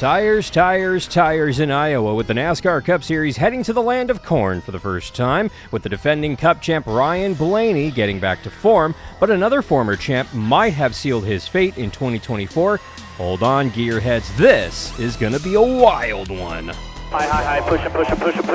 Tires, tires, tires in Iowa with the NASCAR Cup Series heading to the land of corn for the first time, with the defending Cup champ Ryan Blaney getting back to form, but another former champ might have sealed his fate in 2024. Hold on, gearheads, this is going to be a wild one. High, push it,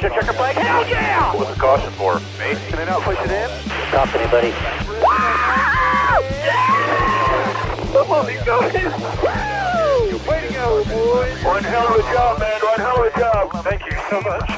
checker flag, hell yeah! What's the caution for? Mate, can I not push it in? Stop anybody. He's going! Way to go, boys! One hell of a job, man, one hell of a job. Thank you so much.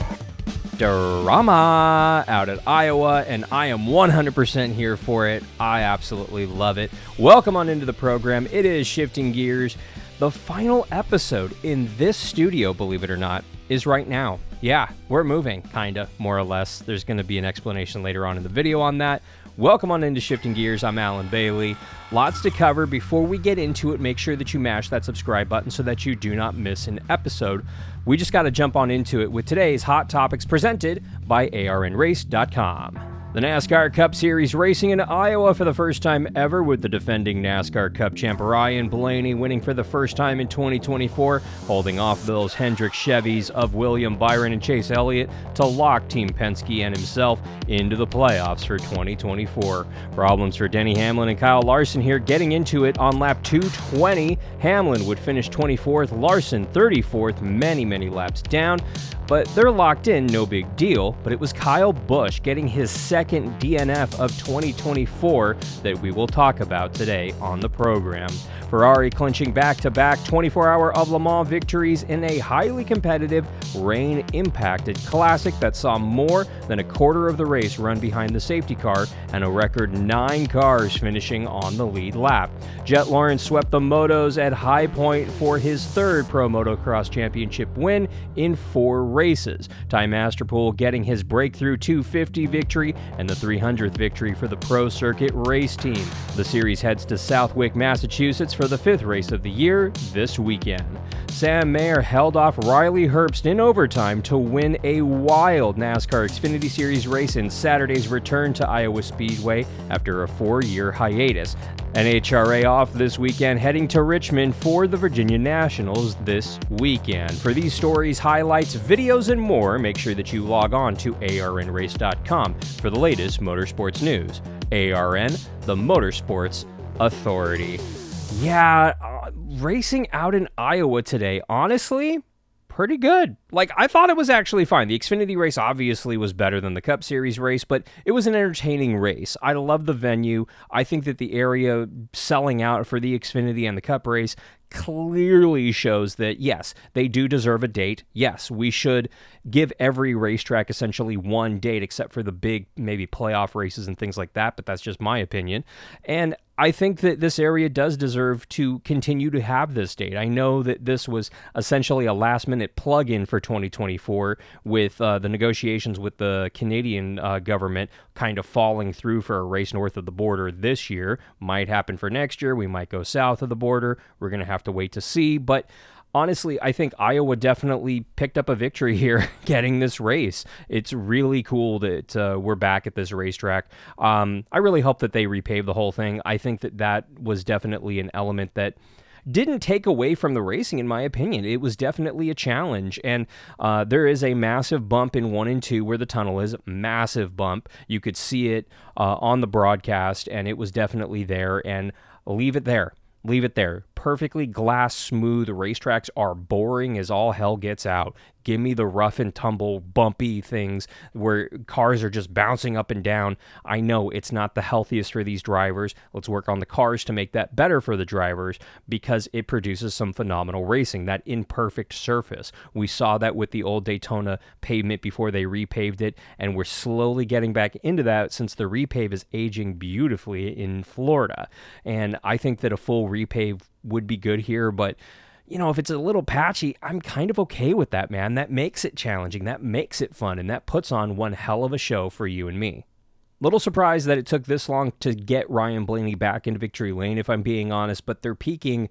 Drama out at Iowa, and I am 100% here for it. I absolutely love it. Welcome on into the program. It is Shifting Gears. The final episode in this studio, believe it or not, is right now. Yeah, we're moving, kinda, more or less. There's going to be an explanation later on in the video on that. Welcome on into Shifting Gears. I'm Alan Bailey. Lots to cover. Before we get into it, make sure that you mash that subscribe button so that you do not miss an episode. We just got to jump on into it with today's Hot Topics presented by ARNrace.com. The NASCAR Cup Series racing in Iowa for the first time ever, with the defending NASCAR Cup champ Ryan Blaney winning for the first time in 2024, holding off those Hendrick Chevys of William Byron and Chase Elliott to lock Team Penske and himself into the playoffs for 2024. Problems for Denny Hamlin and Kyle Larson here. Getting into it on lap 220, Hamlin would finish 24th, Larson 34th, many laps down. But they're locked in, no big deal. But it was Kyle Busch getting his second DNF of 2024 that we will talk about today on the program. Ferrari clinching back-to-back 24-hour of Le Mans victories in a highly competitive, rain-impacted classic that saw more than a quarter of the race run behind the safety car and a record 9 cars finishing on the lead lap. Jet Lawrence swept the motos at High Point for his third Pro Motocross Championship win in 4 races. Ty Masterpool getting his breakthrough 250 victory and the 300th victory for the Pro Circuit race team. The series heads to Southwick, Massachusetts for the 5th race of the year this weekend. Sam Mayer held off Riley Herbst in overtime to win a wild NASCAR Xfinity Series race in Saturday's return to Iowa Speedway after a 4-year hiatus. NHRA off this weekend, heading to Richmond for the Virginia Nationals this weekend. For these stories, highlights, videos, and more, make sure that you log on to ARNrace.com for the latest motorsports news. ARN, the Motorsports Authority. Yeah, racing out in Iowa today, honestly, pretty good. Like, I thought it was actually fine. The Xfinity race obviously was better than the Cup Series race, but it was an entertaining race. I love the venue. I think that the area selling out for the Xfinity and the Cup race clearly shows that, yes, they do deserve a date. Yes, we should give every racetrack essentially one date, except for the big, maybe playoff races and things like that, but that's just my opinion. And I think that this area does deserve to continue to have this date. I know that this was essentially a last-minute plug-in for 2024 with the negotiations with the Canadian government kind of falling through for a race north of the border this year. Might happen for next year. We might go south of the border. We're going to have to wait to see, but honestly, I think Iowa definitely picked up a victory here getting this race. It's really cool that we're back at this racetrack. I really hope that they repave the whole thing. I think that that was definitely an element that didn't take away from the racing, in my opinion. It was definitely a challenge, and there is a massive bump in 1 and 2 where the tunnel is. Massive bump. You could see it on the broadcast, and it was definitely there, and leave it there. Leave it there. Perfectly glass smooth racetracks are boring as all hell gets out. Give me the rough and tumble, bumpy things where cars are just bouncing up and down. I know it's not the healthiest for these drivers. Let's work on the cars to make that better for the drivers because it produces some phenomenal racing, that imperfect surface. We saw that with the old Daytona pavement before they repaved it, and we're slowly getting back into that since the repave is aging beautifully in Florida. And I think that a full repave would be good here, but you know, if it's a little patchy, I'm kind of okay with that, man. That makes it challenging, that makes it fun, and that puts on one hell of a show for you and me. Little surprised that it took this long to get Ryan Blaney back into victory lane, if I'm being honest, but they're peaking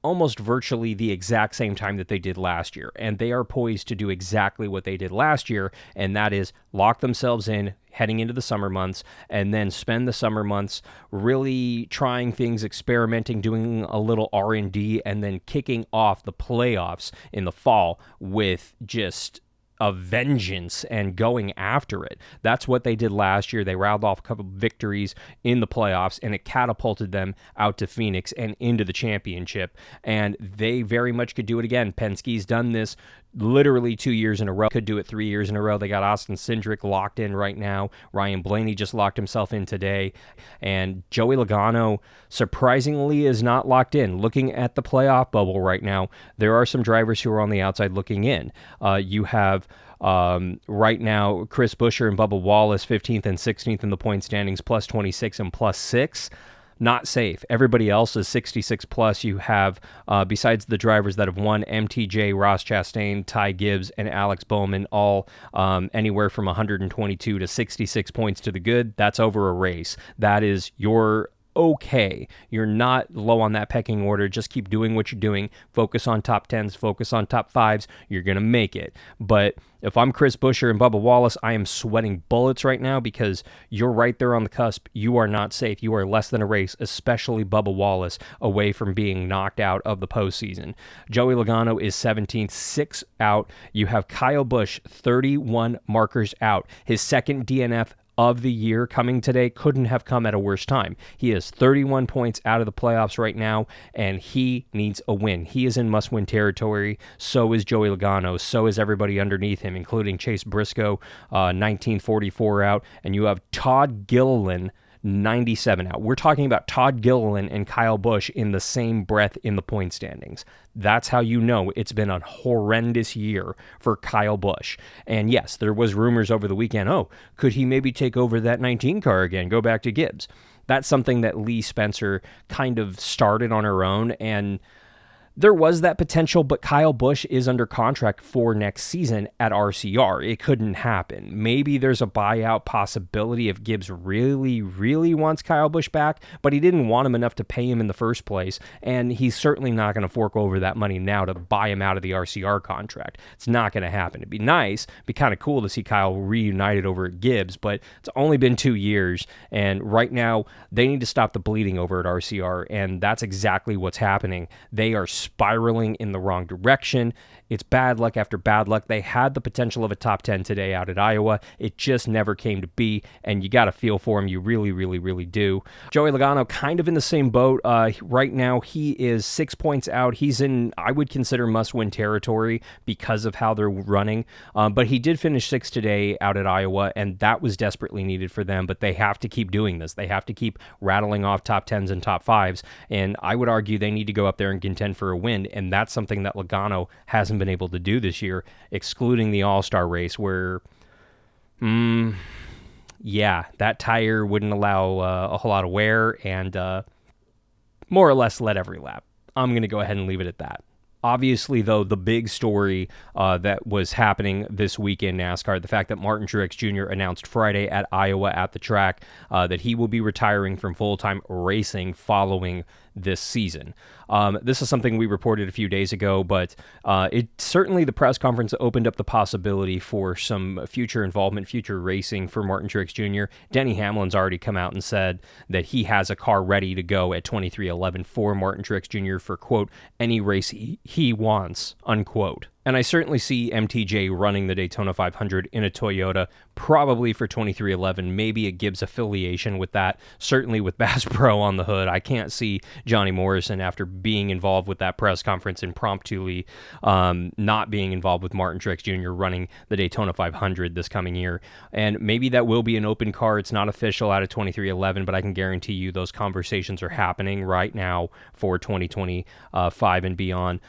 almost virtually the exact same time that they did last year, and they are poised to do exactly what they did last year, and that is lock themselves in, heading into the summer months, and then spend the summer months really trying things, experimenting, doing a little R&D, and then kicking off the playoffs in the fall with just a vengeance and going after it. That's what they did last year. They rattled off a couple of victories in the playoffs, and it catapulted them out to Phoenix and into the championship, and they very much could do it again. Penske's done this literally 2 years in a row, could do it 3 years in a row. They got Austin Cindric locked in right now. Ryan Blaney just locked himself in today, and Joey Logano surprisingly is not locked in. Looking at the playoff bubble right now, there are some drivers who are on the outside looking in. You have right now Chris Buescher and Bubba Wallace 15th and 16th in the point standings, plus 26 and plus 6. Not safe. Everybody else is 66 plus. You have, besides the drivers that have won, MTJ, Ross Chastain, Ty Gibbs, and Alex Bowman, all anywhere from 122 to 66 points to the good. That's over a race. That is your okay. You're not low on that pecking order. Just keep doing what you're doing. Focus on top 10s, focus on top 5s. You're going to make it. But if I'm Chris Buescher and Bubba Wallace, I am sweating bullets right now because you're right there on the cusp. You are not safe. You are less than a race, especially Bubba Wallace, away from being knocked out of the postseason. Joey Logano is 17th, 6 out. You have Kyle Busch, 31 markers out. His second DNF of the year coming today couldn't have come at a worse time. He is 31 points out of the playoffs right now, and he needs a win. He is in must-win territory. So is Joey Logano. So is everybody underneath him, including Chase Briscoe, 1944 out, and you have Todd Gilliland, 97 out. We're talking about Todd Gilliland and Kyle Busch in the same breath in the point standings. That's how you know it's been a horrendous year for Kyle Busch. And yes, there was rumors over the weekend, could he maybe take over that 19 car again, go back to Gibbs? That's something that Lee Spencer kind of started on her own, and there was that potential, but Kyle Busch is under contract for next season at RCR. It couldn't happen. Maybe there's a buyout possibility if Gibbs really, really wants Kyle Busch back, but he didn't want him enough to pay him in the first place, and he's certainly not going to fork over that money now to buy him out of the RCR contract. It's not going to happen. It'd be nice, it'd be kind of cool to see Kyle reunited over at Gibbs, but it's only been 2 years, and right now they need to stop the bleeding over at RCR, and that's exactly what's happening. They are spiraling in the wrong direction. It's bad luck after bad luck. They had the potential of a top 10 today out at Iowa. It just never came to be, and you got to feel for him. You really, really, really do. Joey Logano kind of in the same boat. Right now, he is 6 points out. He's in, I would consider, must-win territory because of how they're running, but he did finish 6th today out at Iowa, and that was desperately needed for them, but they have to keep doing this. They have to keep rattling off top 10s and top 5s, and I would argue they need to go up there and contend for a win, and that's something that Logano hasn't been able to do this year, excluding the All-Star race where, that tire wouldn't allow a whole lot of wear and more or less led every lap. I'm going to go ahead and leave it at that. Obviously, though, the big story that was happening this week in NASCAR, the fact that Martin Truex Jr. announced Friday at Iowa at the track that he will be retiring from full-time racing following this season. This is something we reported a few days ago, but it certainly, the press conference opened up the possibility for some future involvement, future racing for Martin Truex Jr. Denny Hamlin's already come out and said that he has a car ready to go at 2311 for Martin Truex Jr. for, quote, any race he wants, unquote. And I certainly see MTJ running the Daytona 500 in a Toyota, probably for 2311, maybe a Gibbs affiliation with that, certainly with Bass Pro on the hood. I can't see Johnny Morrison, after being involved with that press conference impromptuly, not being involved with Martin Truex Jr. running the Daytona 500 this coming year. And maybe that will be an open car. It's not official out of 2311, but I can guarantee you those conversations are happening right now for 2025 and beyond.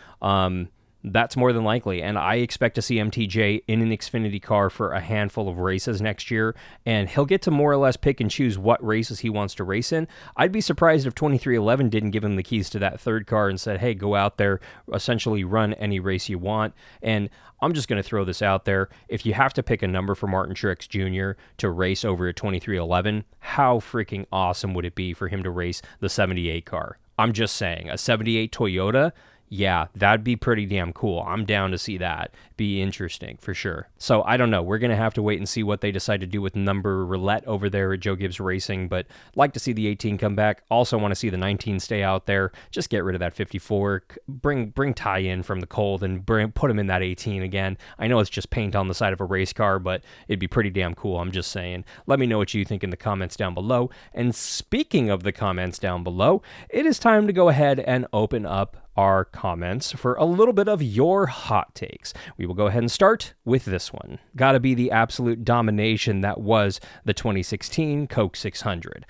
That's more than likely, and I expect to see MTJ in an Xfinity car for a handful of races next year, and he'll get to more or less pick and choose what races he wants to race in. I'd be surprised if 2311 didn't give him the keys to that third car and said, hey, go out there, essentially run any race you want. And I'm just going to throw this out there. If you have to pick a number for Martin Truex Jr. to race over at 2311, how freaking awesome would it be for him to race the 78 car? I'm just saying, a 78 Toyota, Yeah, that'd be pretty damn cool. I'm down to see that. Be interesting for sure. So I don't know. We're going to have to wait and see what they decide to do with number roulette over there at Joe Gibbs Racing, but like to see the 18 come back. Also want to see the 19 stay out there. Just get rid of that 54. Bring Ty in from the cold and put him in that 18 again. I know it's just paint on the side of a race car, but it'd be pretty damn cool. I'm just saying. Let me know what you think in the comments down below. And speaking of the comments down below, it is time to go ahead and open up our comments for a little bit of your hot takes. We will go ahead and start with this one. Gotta be the absolute domination that was the 2016 Coke 600.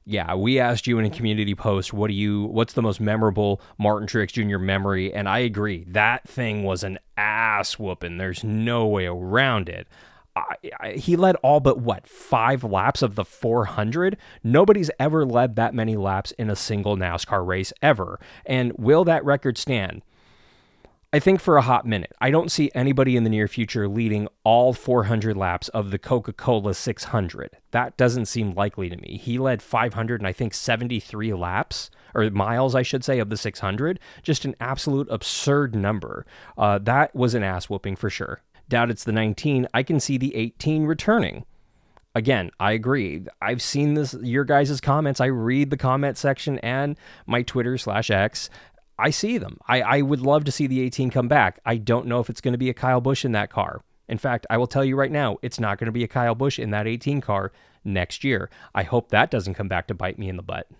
Yeah, we asked you in a community post, what's the most memorable Martin Truex Jr. memory? And I agree, that thing was an ass whooping. There's no way around it. He led all but 5 laps of the 400. Nobody's ever led that many laps in a single NASCAR race ever. And will that record stand? I think for a hot minute. I don't see anybody in the near future leading all 400 laps of the Coca-Cola 600. That doesn't seem likely to me. He led 500 and I think 73 laps, or miles, I should say, of the 600. Just an absolute absurd number. That was an ass whooping for sure. Doubt it's the 19. I can see the 18 returning. Again, I agree. I've seen your guys' comments. I read the comment section and my Twitter/X. I see them. I would love to see the 18 come back. I don't know if it's going to be a Kyle Busch in that car. In fact, I will tell you right now, it's not going to be a Kyle Busch in that 18 car next year. I hope that doesn't come back to bite me in the butt.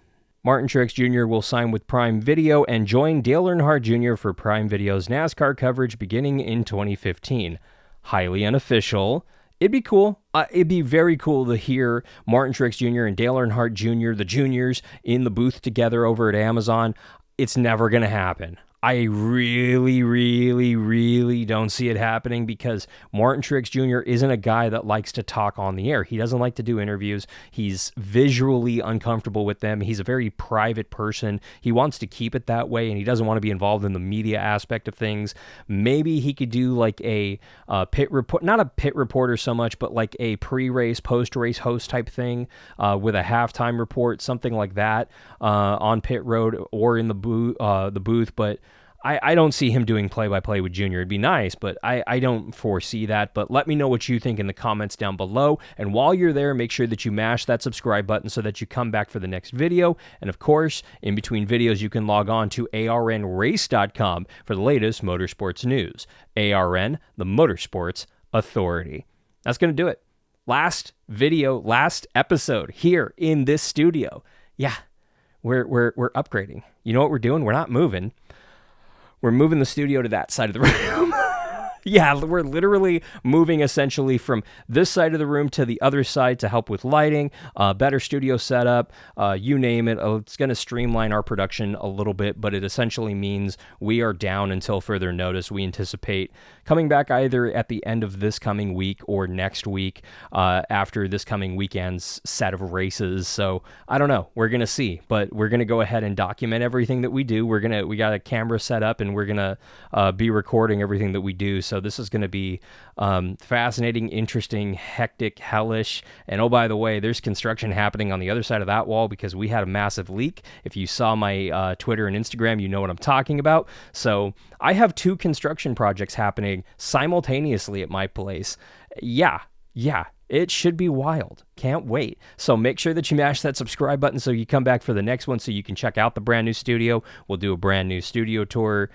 Martin Truex Jr. will sign with Prime Video and join Dale Earnhardt Jr. for Prime Video's NASCAR coverage beginning in 2015. Highly unofficial. It'd be cool. It'd be very cool to hear Martin Truex Jr. and Dale Earnhardt Jr., the juniors, in the booth together over at Amazon. It's never going to happen. I really, really, really don't see it happening because Martin Truex Jr. isn't a guy that likes to talk on the air. He doesn't like to do interviews. He's visually uncomfortable with them. He's a very private person. He wants to keep it that way, and he doesn't want to be involved in the media aspect of things. Maybe he could do like a pit report, not a pit reporter so much, but like a pre-race, post-race host type thing with a halftime report, something like that on pit road or in the booth, but I don't see him doing play-by-play with Junior. It'd be nice, but I don't foresee that. But let me know what you think in the comments down below. And while you're there, make sure that you mash that subscribe button so that you come back for the next video. And of course, in between videos, you can log on to arnrace.com for the latest motorsports news. ARN, the Motorsports Authority. That's going to do it. Last video, last episode here in this studio. Yeah, we're upgrading. You know what we're doing? We're not moving. We're moving the studio to that side of the room. Yeah, we're literally moving essentially from this side of the room to the other side to help with lighting, better studio setup, you name it. It's going to streamline our production a little bit, but it essentially means we are down until further notice. We anticipate coming back either at the end of this coming week or next week after this coming weekend's set of races. So I don't know. We're going to see, but we're going to go ahead and document everything that we do. We got a camera set up and we're going to be recording everything that we do. So this is going to be fascinating, interesting, hectic, hellish. And oh, by the way, there's construction happening on the other side of that wall because we had a massive leak. If you saw my Twitter and Instagram, you know what I'm talking about. So I have 2 construction projects happening simultaneously at my place. Yeah. It should be wild. Can't wait. So make sure that you mash that subscribe button so you come back for the next one so you can check out the brand new studio. We'll do a brand new studio tour,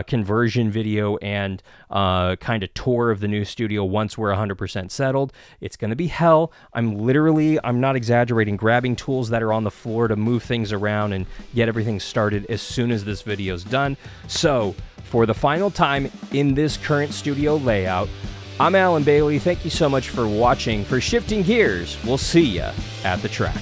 conversion video, and kind of tour of the new studio once we're 100% settled. It's going to be hell. I'm not exaggerating, grabbing tools that are on the floor to move things around and get everything started as soon as this video's done. So for the final time in this current studio layout, I'm Alan Bailey. Thank you so much for watching. For Shifting Gears, we'll see ya at the track.